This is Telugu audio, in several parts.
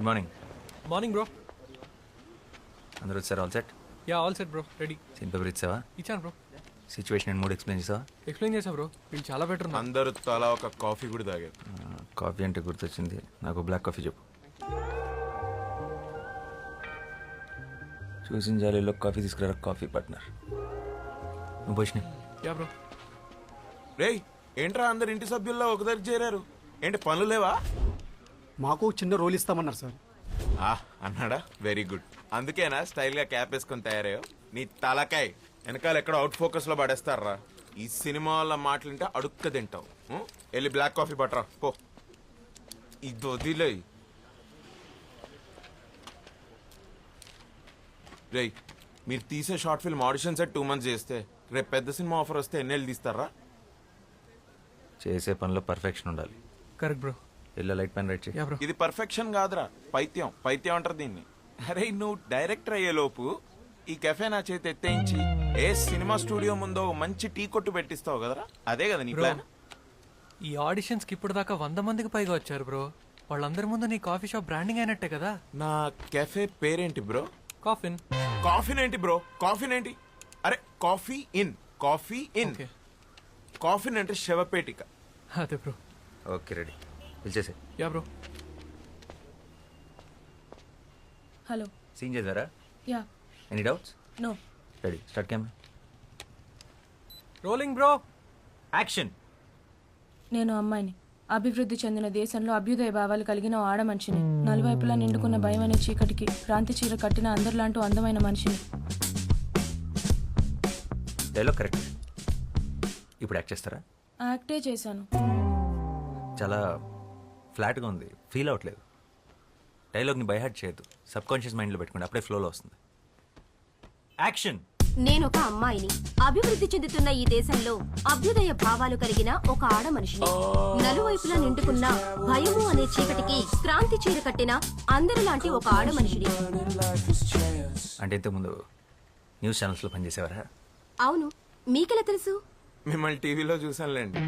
మార్నింగ్. Morning bro. అందరూ వచ్చారు? All set? Ya all set bro, ready. Scene paper ఇచ్చావా? ఇచ్చాను bro. Situation and mood explain చేసావా? ఎక్స్ప్లెయిన్ చేసా బ్రో, వీళ్ళు చాలా బెటర్ ఉన్నారు. అందరూ తలా ఒక కాఫీ కూడా తాగారు. కాఫీ అంటే గుర్తొచ్చింది, నాకు బ్లాక్ కాఫీ చెప్పు. చూసిన జాలీలో కాఫీ తీసుకురా కాఫీ పార్ట్నర్. నువ్వు పోషిని. Yeah bro. రేయ్ ఏంట్రా అందరు ఇంటి సభ్యుల్లో ఒక దగ్గర చేరారు, ఏంటి పనులు లేవా? మాకు చిన్న రోల్ ఇస్తామన్నారు సార్. అన్నాడా? Very good. అందుకేనా స్టైల్గా క్యాప్ వేసుకొని తయారయ్యో? నీ తలకాయ్ వెనకాల ఎక్కడ అవుట్ ఫోకస్లో పడేస్తారా? ఈ సినిమా వాళ్ళ మాటలుంటే అడుక్క తింటావు. వెళ్ళి బ్లాక్ కాఫీ పట్టరా పో. ఇది వదిలే. రేయ్ మీరు తీసే short film audition set 2 months చేస్తే రేపు పెద్ద సినిమా ఆఫర్ వస్తే ఎన్నేళ్ళు తీస్తారా? చేసే పనిలో పర్ఫెక్షన్ ఉండాలి. Correct bro. Yellow light pen write చేయి. Yeah bro. ఇది పర్ఫెక్షన్ కాదురా, పైత్యం. పైత్యం అంటారు దీన్ని. అరే నువ్వు డైరెక్టర్ అయ్యేలోపు ఈ కెఫే నా చేతి ఎత్తేయించి ఏ సినిమా స్టూడియో ముందో మంచి టీ కొట్టు పెట్టిస్తావు కదరా, అదే కదా నీ ప్లాన్? ఈ ఆడిషన్స్కి ఇప్పుడు దాకా 100 మందికి పైగా వచ్చారు బ్రో. వాళ్ళందరి ముందు నీ కాఫీ షాప్ బ్రాండింగ్ అయినట్టే కదా. నా కెఫే పేరేంటి బ్రో? కాఫిన్. కాఫీన్ ఏంటి బ్రో? కాఫీన్ ఏంటి? అరే coffee in, coffee in. Okay. Coffin అంటే శవపేటిక. అదే బ్రో. ఓకే రెడీ, పిలిచేసే. Yeah bro. హలో. సీన్ చేద్దారా? Yeah. Any doubts? No. Ready, start camera. Rolling bro. Action. నేను అమ్మాయిని, అభివృద్ధి చెందిన దేశంలో అభ్యుదయ భావాలు కలిగిన ఓ ఆడ మనిషిని, నలువైపులా నిండుకున్న భయం అనే చీకటికి క్రాంతి చీర కట్టిన అందరిలాంటి అందమైన మనిషిని. Dialogue correct. ఇప్పుడు యాక్ట్ చేస్తారా? యాక్టే చేశాను. చాలా ఫ్లాట్గా ఉంది, ఫీల్ అవ్వట్లేదు. డైలాగ్ని బైహార్ట్ చేయొద్దు, సబ్ కాన్షియస్ మైండ్లో పెట్టుకోండి, అప్పుడే ఫ్లోలో వస్తుంది. యాక్షన్. నేను ఒక అమ్మాయిని, అభివృద్ధి చెందుతున్న ఈ దేశంలో అభ్యుదయ భావాలు కలిగిన ఒక ఆడ మనిషిని, నలువైపులా నిండుకున్న భయము అనే చీకటికి క్రాంతి చీర కట్టిన అందరిలాంటి ఒక ఆడ మనిషిని. అంటే ఇంతకుముందు న్యూస్ ఛానల్స్లో పనిచేసేవారా? అవును, మీకెలా తెలుసు? మిమ్మల్ని టీవీలో చూసానులేండి.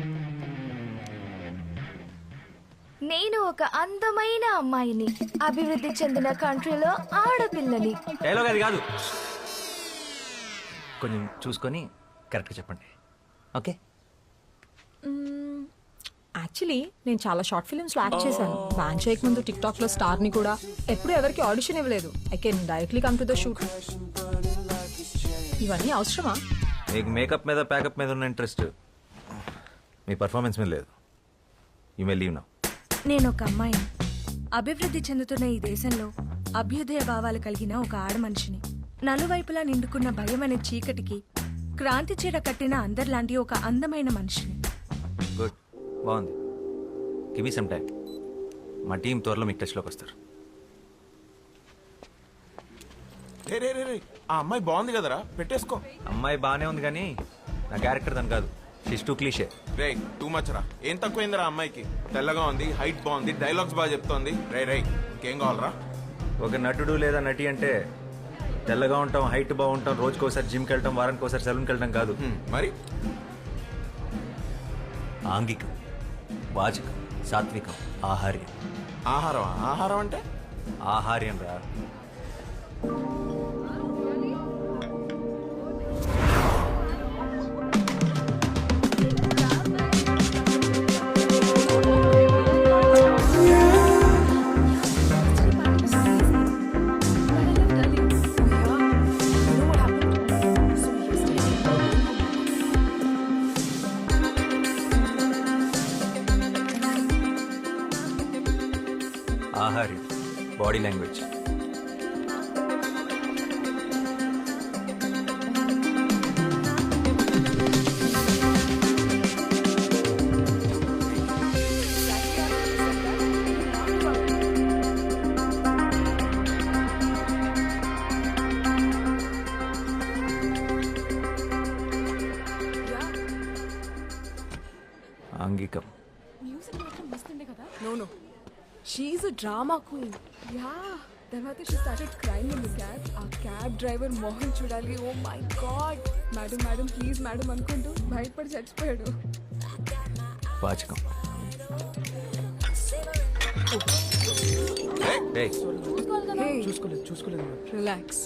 నేను ఒక అందమైన అమ్మాయిని, అభివృద్ధి చెందిన కంట్రీలో ఆడపిల్లని. డైలాగ్ అది కాదు, కొంచెం చూసుకొని కరెక్ట్గా చెప్పండి. ఓకే. యాక్చువల్లీ నేను చాలా షార్ట్ ఫిల్మ్స్లో యాక్ట్ చేశాను. బ్యాన్ చేయక ముందు టిక్టాక్లో స్టార్ని కూడా. ఎప్పుడు ఎవరికి ఆడిషన్ ఇవ్వలేదు. I can directly come to the shoot. ఇవన్నీ అవసరమా? మీకు మేకప్ మీద ప్యాకప్ మీద ఉన్న ఇంట్రెస్ట్ మీ పర్ఫార్మెన్స్ మీద లేదు. You may leave now. నేను ఒక అమ్మాయిని, అభివృద్ధి చెందుతున్న ఈ దేశంలో అభ్యుదయ భావాలు కలిగిన ఒక ఆడ మనిషిని, నలువైపులా నిండుకున్న భయం అనే చీకటికి క్రాంతి చీర కట్టిన అందరిలాంటి ఒక అందమైన మనిషిని. గుడ్, బాగుంది. Give me some time. మా టీం త్వరలో మీకు టచ్లోకి వస్తారు. రే రే రే రే, ఆ అమ్మాయి బాగుంది కదరా, పెట్టేసుకో. అమ్మాయి బాగానే ఉంది కానీ నా క్యారెక్టర్ దాని కాదు. She's too cliche. రే టూ మచ్ రా. ఏం తక్కువైందిరా అమ్మాయికి? తెల్లగా ఉంది, హైట్ బాగుంది, డైలాగ్స్ బాగా చెప్తోంది. రే రే ఇంకేం కావాలరా? ఒక నటుడు లేదా నటి అంటే తెల్లగా ఉంటాం, హైట్ బాగుంటాం, రోజుకోసారి జిమ్కి వెళ్ళటం, వారానికి ఒకసారి సెలూన్కి వెళ్ళటం కాదు. మరి ఆంగికం, వాచకం, సాత్వికం, ఆహార్యం. ఆహారం? ఆహారం అంటే ఆహార్యం రా. ఆహార్యం, బాడీ లాంగ్వేజ్. ఆంగికం. No. She's a drama queen. Yeah, తర్వాత she started crying in the cab. ఆ క్యాబ్ డ్రైవర్ మోహన్ చూడాలి. Oh my god, madam madam please madam అనుకుంటూ బయటపడి చచ్చిపోయాడు. వాచకం. ఏయ్, చూసుకోలేదు రిలాక్స్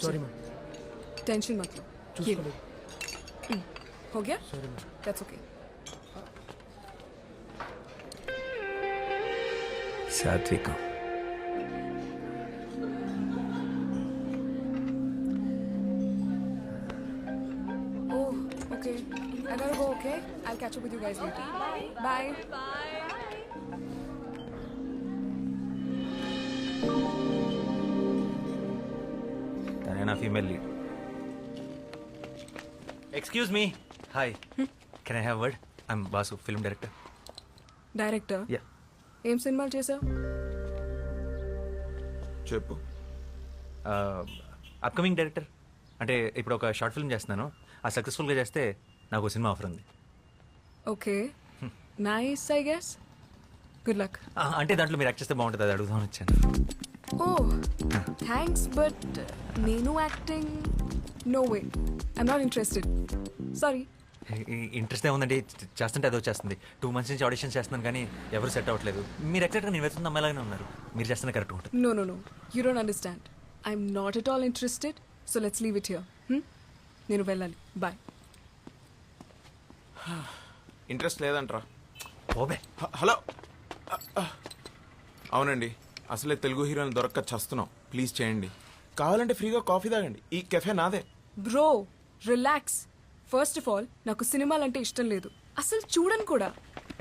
సారీ మ్యామ్ టెన్షన్ మत लो చూసుకోలేదు हो गया सॉरी मैम दैट्स ओके సాత్వికం. Oh, okay. I gotta go, okay? I'll catch up with you guys later. Bye. తనే నా female lead. Excuse me. Hi, can I have word? I'm boss, film director. Director yeah. ఏం సినిమాలు చేసావు? చెప్పు. Upcoming director. అంటే ఇప్పుడు ఒక షార్ట్ ఫిల్మ్ చేస్తున్నాను. ఆ సక్సెస్ఫుల్గా చేస్తే నాకు సినిమా ఆఫర్ ఉంది. Okay nice I guess good luck. అంటే దాంట్లో మీరు యాక్ట్ చేస్తే బాగుంటుంది, అది అడుగుదామని వచ్చాను. ఓ థ్యాంక్స్ బట్ నేను acting no way I'm not interested sorry. Interest ఏముందండి, చేస్తుంటే అదో చేస్తుంది. 2 months నుంచి ఆడిషన్ చేస్తున్నాను కానీ ఎవరు సెట్ అవ్వట్లేదు. మీరు ఎగ్జాక్ట్గా నేను వెతున్న అమ్మాయిలాగానే ఉన్నారు. మీరు చేస్తున్న కరెక్ట్ ఉంటుంది. No. You don't understand. I'm not at all interested. So let's leave it here. నేను వెళ్ళాలి. Bye. ఇంట్రెస్ట్ లేదంట్రా. ఓబే. హలో. అవునండి, అసలే తెలుగు హీరోని దొరక్క చస్తున్నాం. ప్లీజ్ చేయండి. కావాలంటే ఫ్రీగా కాఫీ తాగండి. ఈ కెఫే నాదే. Bro, relax. First of all, నాకు సినిమాలంటే ఇష్టం లేదు. అసలు చూడను కూడా.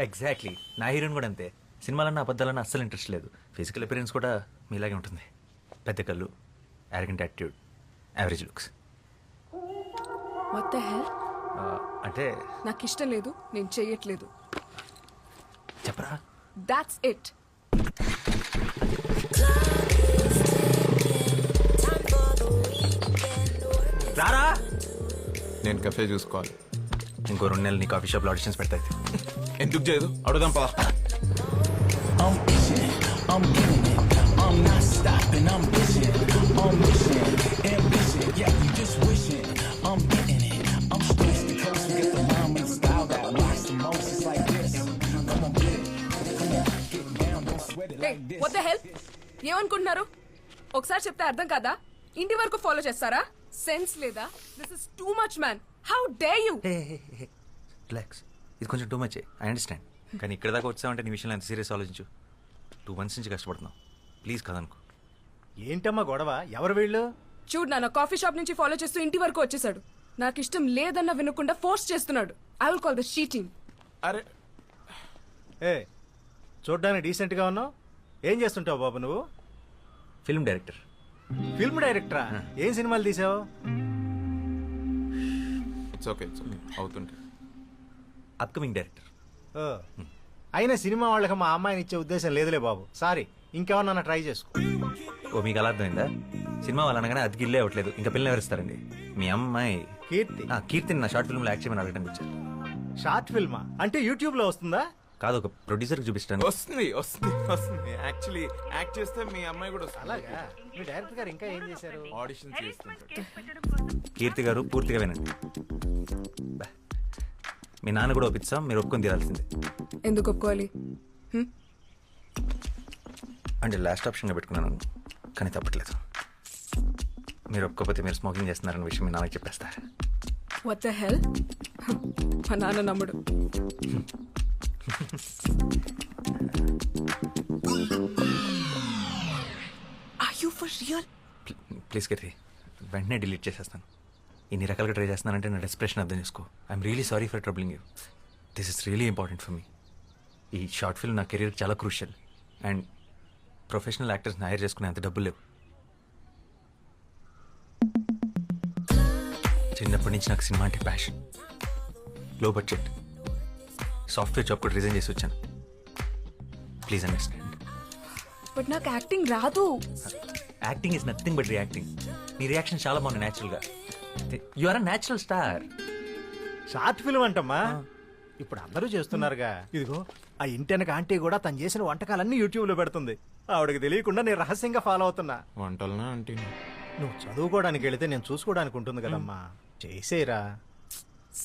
ఎగ్జాక్ట్లీ, నా హీరోయిన్ కూడా అంతే. సినిమాలన్నా అబద్ధాలన్నా అస్సలు ఇంట్రెస్ట్ లేదు. ఫిజికల్ అపిరెన్స్ కూడా మీలాగే ఉంటుంది. పెద్ద కళ్ళు, arrogant attitude, average looks. What the hell? అంటే నాకు ఇష్టం లేదు, నేను చెయ్యట్లేదు. చెప్పరా. That's it. రారా. నేను కెఫే చూసుకోవాలి. ఇంకో 2 నెలలు నీ కాఫీ షాప్లో ఆడిషన్స్ పెడతాయి. ఎందుకు చేయదు? అడుగుదాం పా. Hey, what the hell? ఏమనుకుంటున్నారు? ఒకసారి చెప్తే అర్థం కాదా? ఇంటి వరకు ఫాలో చేస్తారా? సెన్స్ లేదా? This is too much man. How dare you? Relax, ఇది కొంచెం టూ మచ్. I understand. కానీ ఇక్కడ దాకా వచ్చామంటే నీ విషయంలో ఎంత సీరియస్ ఆలోచించు. 2 months నుంచి కష్టపడుతున్నావు. ప్లీజ్ కదనుకో. ఏంటమ్మా గొడవ? ఎవరు వీళ్ళు? చూడు నాన్న, కాఫీ షాప్ నుంచి ఫాలో చేస్తూ ఇంటి వరకు వచ్చేసాడు. నాకు ఇష్టం లేదన్న వినకుండా ఫోర్స్ చేస్తున్నాడు. I will call the shooting. అరే ఏ చూడ్డానికి డీసెంట్గా ఉన్నావు. ఏం చేస్తుంటావు బాబు నువ్వు? Film director. ఫిల్మ్ డైరెక్టరా? ఏం సినిమాలు తీసావు? ఇట్స్ ఓకే అవుతుంటే. Upcoming director. ఓ, అయినా సినిమా వాళ్ళకి మా అమ్మాయిని ఇచ్చే ఉద్దేశం లేదులే బాబు. సారీ, ఇంకేమన్నా ట్రై చేసుకో. ఓ, మీకు అలా అర్థమైందా? సినిమా వాళ్ళు అనగానే అది గిల్లే అవ్వట్లేదు, ఇంకా పిల్లలు ఎవరిస్తారండి? మీ అమ్మాయి కీర్తి. కీర్తిని నా షార్ట్ ఫిల్మ్లో యాక్ట్ చేయమని అడగడానికి వచ్చారు. షార్ట్ ఫిల్మా? అంటే యూట్యూబ్లో వస్తుందా? కాదు, ఒక ప్రొడ్యూసర్కి చూపిస్తాను. వస్తుంది. యాక్చువల్లీ యాక్ట్ చేస్తే మీ అమ్మాయి కూడా వస్తుంది. అలాగా? మీ డైరెక్టర్ గారు ఇంకా ఏం చేశారు? ఆడిషన్ చేస్తుంటారు. కీర్తి గారు పూర్తిగా వినండి. బా. మీ నాన్న కూడా ఒప్పిస్తాం, మీరు ఒప్పుకొని తీరాల్సిందే. ఎందుకు ఒప్పుకోవాలి? అంటే లాస్ట్ ఆప్షన్గా పెట్టుకున్నాను, కానీ తప్పట్లేదు. మీరు ఒప్పుకోకపోతే మీరు స్మోకింగ్ చేస్తున్నారన్న విషయం మీ నాన్నకి చెప్పేస్తారు. What the hell? మా నాన్న నమ్ముడు. Are you for real? Please Keerthi, వెంటనే డిలీట్ చేసేస్తాను. ఇన్ని రకాలుగా ట్రై చేస్తున్నానంటే నా డెస్ప్రెషన్ అర్థం చేసుకో. I'm really sorry for troubling you. This is really important for me. ఈ షార్ట్ ఫిల్మ్ నా కెరీర్ చాలా క్రూషియల్. అండ్ ప్రొఫెషనల్ యాక్టర్స్ని హైర్ చేసుకునే అంత డబ్బులు లేవు. చిన్నప్పటి నుంచి నాకు సినిమా అంటే passion. Low budget software job కూడా రిజైన్ చేసి వచ్చాను. Please understand. బట్ నాకు యాక్టింగ్ రాదు. Acting is nothing but reacting. నీ రియాక్షన్ చాలా బాగుంది న్యాచురల్గా. You are a natural star. Short film అంటమ్మా, ఇప్పుడు అందరూ చేస్తున్నారుగా. ఇదిగో ఆ ఇంటెనక ఆంటీ కూడా తను చేసిన వంటకాలన్నీ యూట్యూబ్లో పెడుతుంది. ఆవిడకి తెలియకుండా నేను రహస్యంగా ఫాలో అవుతున్నా. వంటలనా అంటే నువ్వు చదువుకోవడానికి వెళితే నేను చూసుకోవడానికి ఉంటుంది కదమ్మా. చేసేరా.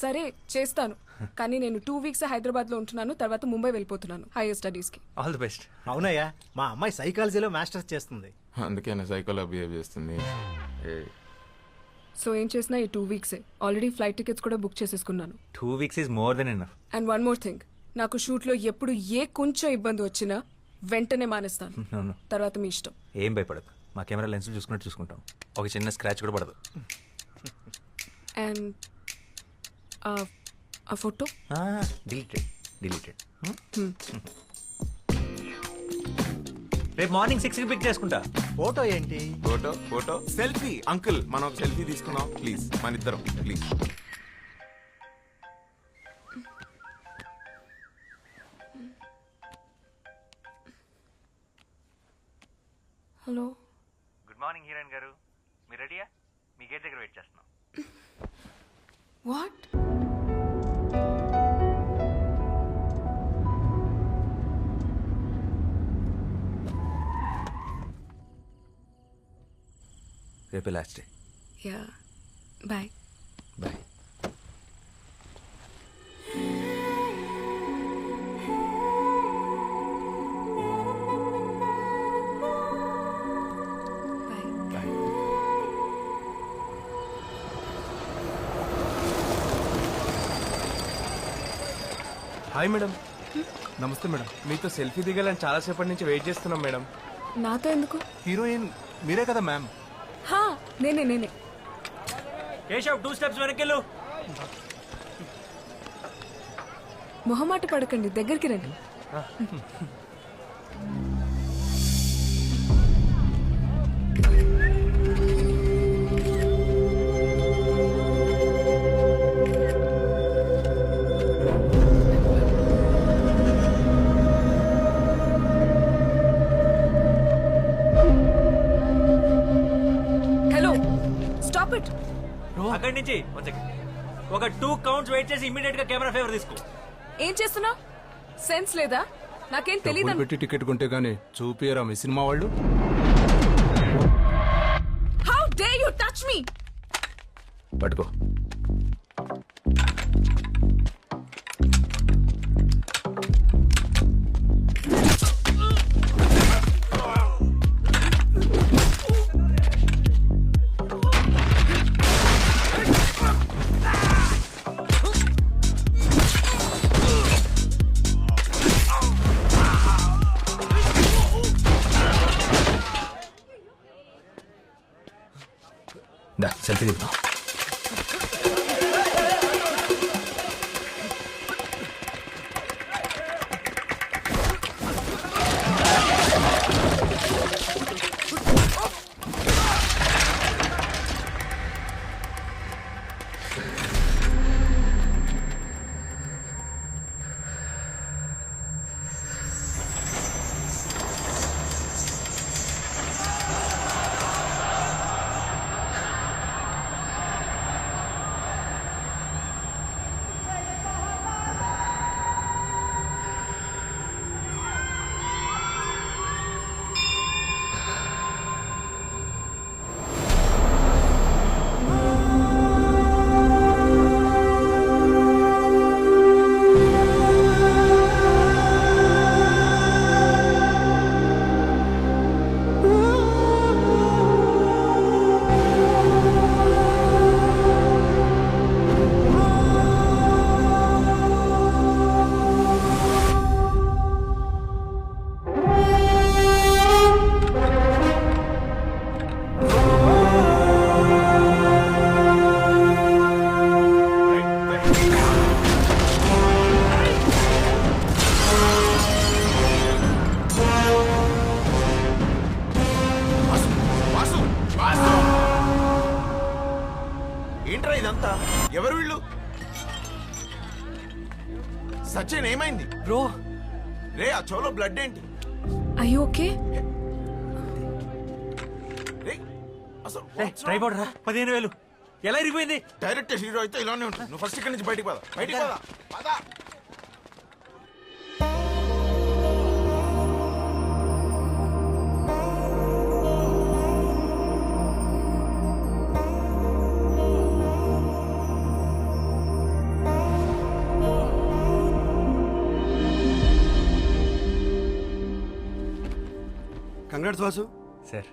సరే చేస్తాను. కానీ నేను 2 వీక్స్ హైదరాబాద్ లో ఉంటున్నాను, తర్వాత ముంబై వెళ్ళిపోతున్నాను హైయర్ స్టడీస్ కి. All the best. అవునయ్యా, మా అమ్మాయి సైకాలజీలో మాస్టర్స్ చేస్తుంది. అందుకే నా సైకోలో బిహేవ్ చేస్తుంది. సో ఏం చేసినా ఈ 2 వీక్సే. ఆల్రెడీ ఫ్లైట్ టికెట్స్ కూడా బుక్ చేసేసుకున్నాను. 2 weeks is more than enough. And one more thing, నాకు షూట్ లో ఎప్పుడు ఏ కొంచెం ఇబ్బంది వచ్చినా వెంటనే మానేస్తాను. నో తర్వాత మీ ఇష్టం. ఏం భయపడదు, మా కెమెరా లెన్స్ చూసుకున్నట్టు చూసుకుంటాం. ఒక చిన్న స్క్రాచ్ కూడా పడదు. అండ్ ఆ ఫోటో డిలీటెడ్. రేపు మార్నింగ్ 6కి పిక్ చేసుకుంటా. ఫోటో ఏంటి? Photo selfie. అంకుల్ మనం ఒక సెల్ఫీ తీసుకుందాం ప్లీజ్, మన ఇద్దరం please. Hello. Good morning heroine గారు, మీరు రెడీయా? మీ గేట్ దగ్గర వెయిట్ చేస్తున్నాం. వాట్? రేపే last day. Ya, bye. Bye. Bye. Hi madam. నమస్తే మేడం. మీతో సెల్ఫీ దిగాలని చాలాసేపటి నుంచి వెయిట్ చేస్తున్నాం మేడం. నాతో ఎందుకు? హీరోయిన్ మీరే కదా మ్యామ్? హా, నేనే. కేశవ్ 2 steps వెనకెళ్ళు. మొహమాట పడకండి, దగ్గరికి రండి. Hello, stop it. అక్కడి నుంచి ఒక 2 counts వెయిట్ చేసి ఇమీడియట్ గా కెమెరా ఫేవర్ తీసుకో. ఏం చేస్తున్నా? సెన్స్ లేదా? నాకేం తెలీదు. పెట్టి టికెట్ కొంటే గానీ చూపియరా మీ సినిమా వాళ్ళు? How day you touch me? పట్టుకో. దా సెల్ఫీ దిగుతాం. ఏంట్రా ఇదంతా? ఎవరు వీళ్ళు? సచిన్ ఏమైంది బ్రో? రే ఆ చోలో బ్లడ్ ఏంటి? Are you okay? రే అసలు ట్రైపాడ్ రా. 15,000 ఎలా ఇరిగిపోయింది? డైరెక్ట్ హీరో అయితే ఇలానే ఉంటుంది. నువ్వు ఫస్ట్ ఇక్కడి నుంచి బయటికి పద. కంగ్రాట్స్ వాసు, సార్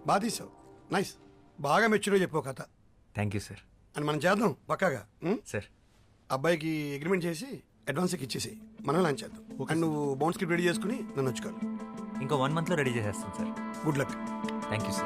బాగా తీసావు. నైస్, బాగా మెచ్యూర్గా చెప్పావు కథ. Thank you sir. అని మనం చేద్దాం పక్కాగా. సార్ అబ్బాయికి అగ్రిమెంట్ చేసి అడ్వాన్స్ ఇచ్చేసి మనం లాంచ్ చేద్దాం. అండ్ నువ్వు బౌన్స్ స్క్రిప్ట్ రెడీ చేసుకుని నన్ను వచ్చుకోవాలి. ఇంకో 1 monthలో రెడీ చేసేస్తాను sir. Good luck. Thank you sir.